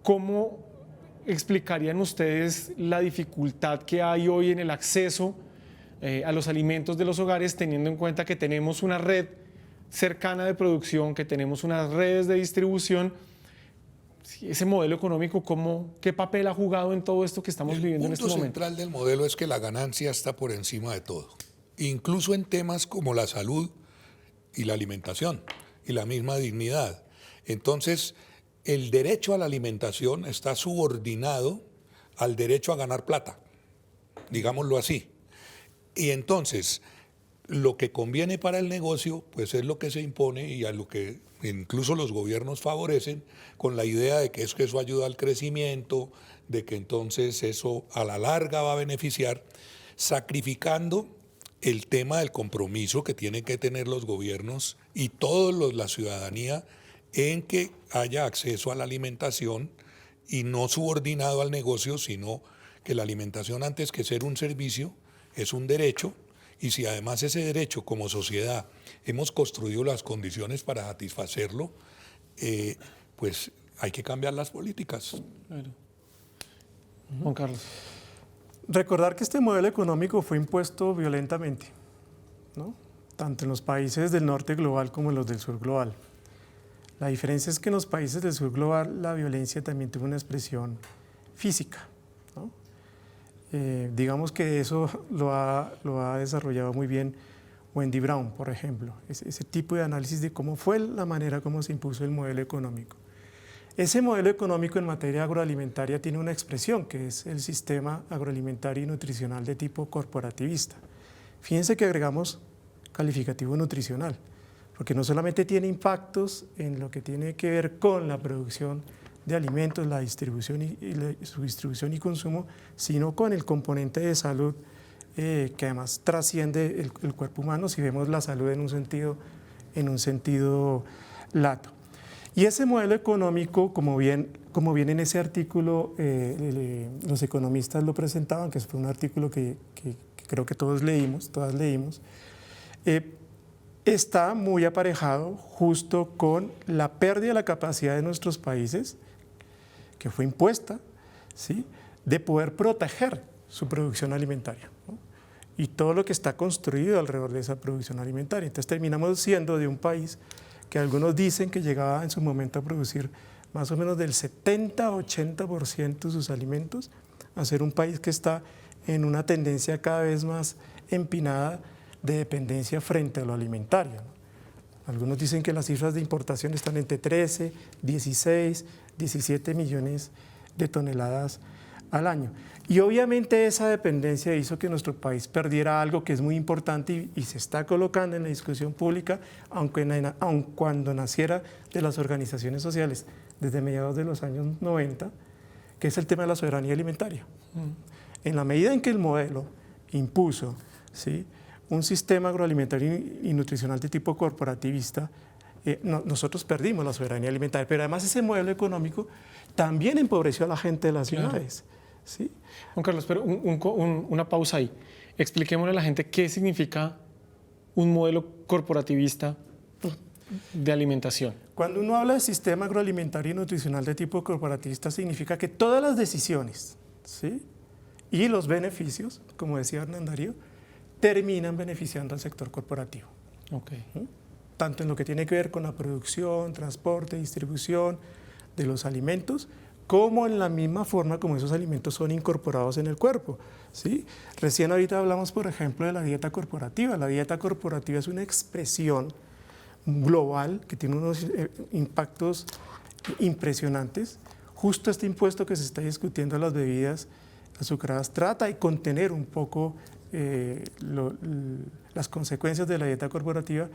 ¿cómo explicarían ustedes la dificultad que hay hoy en el acceso a los alimentos de los hogares, teniendo en cuenta que tenemos una red cercana de producción, que tenemos unas redes de distribución? Ese modelo económico, ¿qué papel ha jugado en todo esto que estamos viviendo en este momento? El punto central del modelo es que la ganancia está por encima de todo, incluso en temas como la salud y la alimentación y la misma dignidad. Entonces, el derecho a la alimentación está subordinado al derecho a ganar plata, digámoslo así. Y entonces, lo que conviene para el negocio, pues es lo que se impone y a lo que incluso los gobiernos favorecen, con la idea de que eso ayuda al crecimiento, de que entonces eso a la larga va a beneficiar, sacrificando el tema del compromiso que tienen que tener los gobiernos y toda la ciudadanía en que haya acceso a la alimentación y no subordinado al negocio, sino que la alimentación, antes que ser un servicio, es un derecho. Y si además ese derecho como sociedad hemos construido las condiciones para satisfacerlo, pues hay que cambiar las políticas. Claro. Juan Carlos. Recordar que este modelo económico fue impuesto violentamente, ¿no? Tanto en los países del norte global como en los del sur global. La diferencia es que en los países del sur global la violencia también tuvo una expresión física, ¿no? Digamos que eso lo ha desarrollado muy bien Wendy Brown, por ejemplo, ese tipo de análisis de cómo fue la manera como se impuso el modelo económico. Ese modelo económico en materia agroalimentaria tiene una expresión que es el sistema agroalimentario y nutricional de tipo corporativista. Fíjense que agregamos calificativo nutricional, porque no solamente tiene impactos en lo que tiene que ver con la producción de alimentos, la distribución su distribución y consumo, sino con el componente de salud que además trasciende el cuerpo humano, si vemos la salud en un sentido lato. Y ese modelo económico, como bien en ese artículo los economistas lo presentaban, que fue un artículo que creo que todas leímos, está muy aparejado justo con la pérdida de la capacidad de nuestros países, que fue impuesta, ¿sí?, de poder proteger su producción alimentaria, ¿no? Y todo lo que está construido alrededor de esa producción alimentaria. Entonces terminamos siendo de un país que algunos dicen que llegaba en su momento a producir más o menos del 70-80% de sus alimentos, a ser un país que está en una tendencia cada vez más empinada de dependencia frente a lo alimentario, ¿no? Algunos dicen que las cifras de importación están entre 13, 16, 17 millones de toneladas al año. Y obviamente esa dependencia hizo que nuestro país perdiera algo que es muy importante y se está colocando en la discusión pública, aun cuando naciera de las organizaciones sociales desde mediados de los años 90, que es el tema de la soberanía alimentaria. En la medida en que el modelo impuso, ¿sí?, un sistema agroalimentario y nutricional de tipo corporativista, nosotros perdimos la soberanía alimentaria, pero además ese modelo económico también empobreció a la gente de las ciudades. ¿Sí? Juan Carlos, pero una pausa ahí. Expliquémosle a la gente qué significa un modelo corporativista de alimentación. Cuando uno habla de sistema agroalimentario y nutricional de tipo corporativista, significa que todas las decisiones, ¿sí?, y los beneficios, como decía Hernán Darío, terminan beneficiando al sector corporativo. Okay. Tanto en lo que tiene que ver con la producción, transporte, distribución de los alimentos, como en la misma forma como esos alimentos son incorporados en el cuerpo, ¿sí? Recién ahorita hablamos, por ejemplo, de la dieta corporativa. La dieta corporativa es una expresión global que tiene unos impactos impresionantes. Justo este impuesto que se está discutiendo a las bebidas azucaradas trata de contener un poco las consecuencias de la dieta corporativa.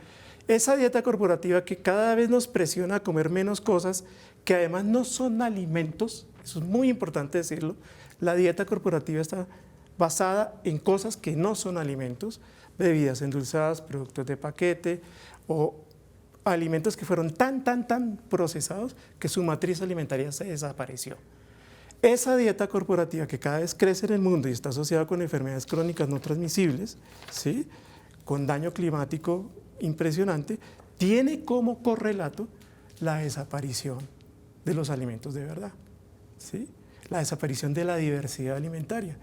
Esa dieta corporativa que cada vez nos presiona a comer menos cosas que además no son alimentos, eso es muy importante decirlo. La dieta corporativa está basada en cosas que no son alimentos, bebidas endulzadas, productos de paquete o alimentos que fueron tan procesados que su matriz alimentaria se desapareció. Esa dieta corporativa que cada vez crece en el mundo y está asociada con enfermedades crónicas no transmisibles, ¿sí?, con daño climático impresionante, tiene como correlato la desaparición de los alimentos de verdad. ¿sí? La desaparición de la diversidad alimentaria.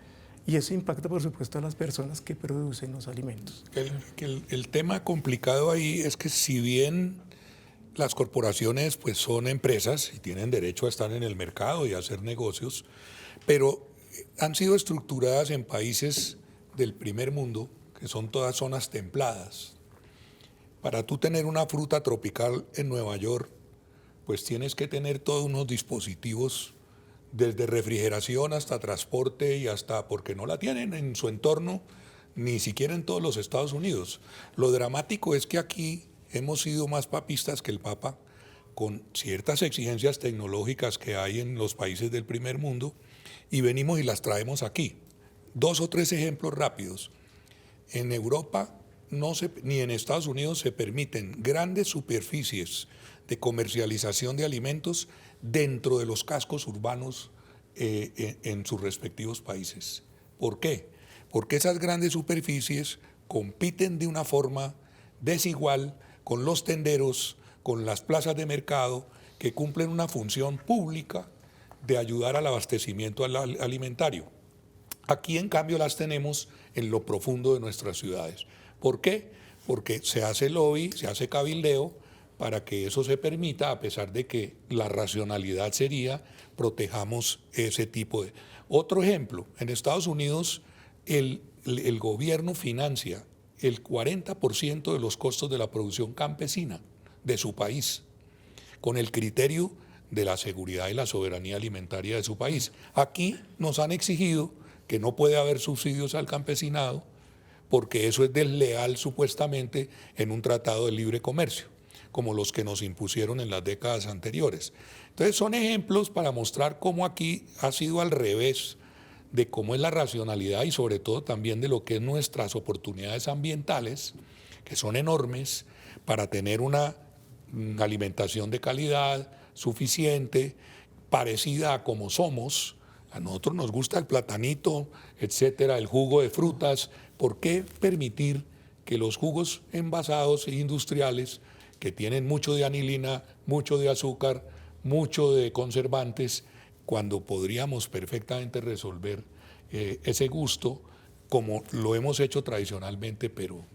Y eso impacta, por supuesto, a las personas que producen los alimentos. El tema complicado ahí es que si bien las corporaciones pues son empresas y tienen derecho a estar en el mercado y a hacer negocios, pero han sido estructuradas en países del primer mundo, que son todas zonas templadas. Para tú tener una fruta tropical en Nueva York, pues tienes que tener todos unos dispositivos desde refrigeración hasta transporte y hasta porque no la tienen en su entorno, ni siquiera en todos los Estados Unidos. Lo dramático es que aquí hemos sido más papistas que el Papa, con ciertas exigencias tecnológicas que hay en los países del primer mundo, y venimos y las traemos aquí. 2 o 3 ejemplos rápidos. En Europa ni en Estados Unidos se permiten grandes superficies de comercialización de alimentos dentro de los cascos urbanos en sus respectivos países. ¿Por qué? Porque esas grandes superficies compiten de una forma desigual con los tenderos, con las plazas de mercado, que cumplen una función pública de ayudar al abastecimiento alimentario. Aquí, en cambio, las tenemos en lo profundo de nuestras ciudades. ¿Por qué? Porque se hace lobby, se hace cabildeo para que eso se permita, a pesar de que la racionalidad sería protejamos ese tipo de... Otro ejemplo, en Estados Unidos el gobierno financia el 40% de los costos de la producción campesina de su país, con el criterio de la seguridad y la soberanía alimentaria de su país. Aquí nos han exigido que no puede haber subsidios al campesinado, porque eso es desleal supuestamente en un tratado de libre comercio, como los que nos impusieron en las décadas anteriores. Entonces son ejemplos para mostrar cómo aquí ha sido al revés de cómo es la racionalidad y sobre todo también de lo que es nuestras oportunidades ambientales, que son enormes, para tener una alimentación de calidad suficiente, parecida a como somos. A nosotros nos gusta el platanito, etcétera, el jugo de frutas. ¿Por qué permitir que los jugos envasados e industriales, que tienen mucho de anilina, mucho de azúcar, mucho de conservantes, cuando podríamos perfectamente resolver ese gusto como lo hemos hecho tradicionalmente, pero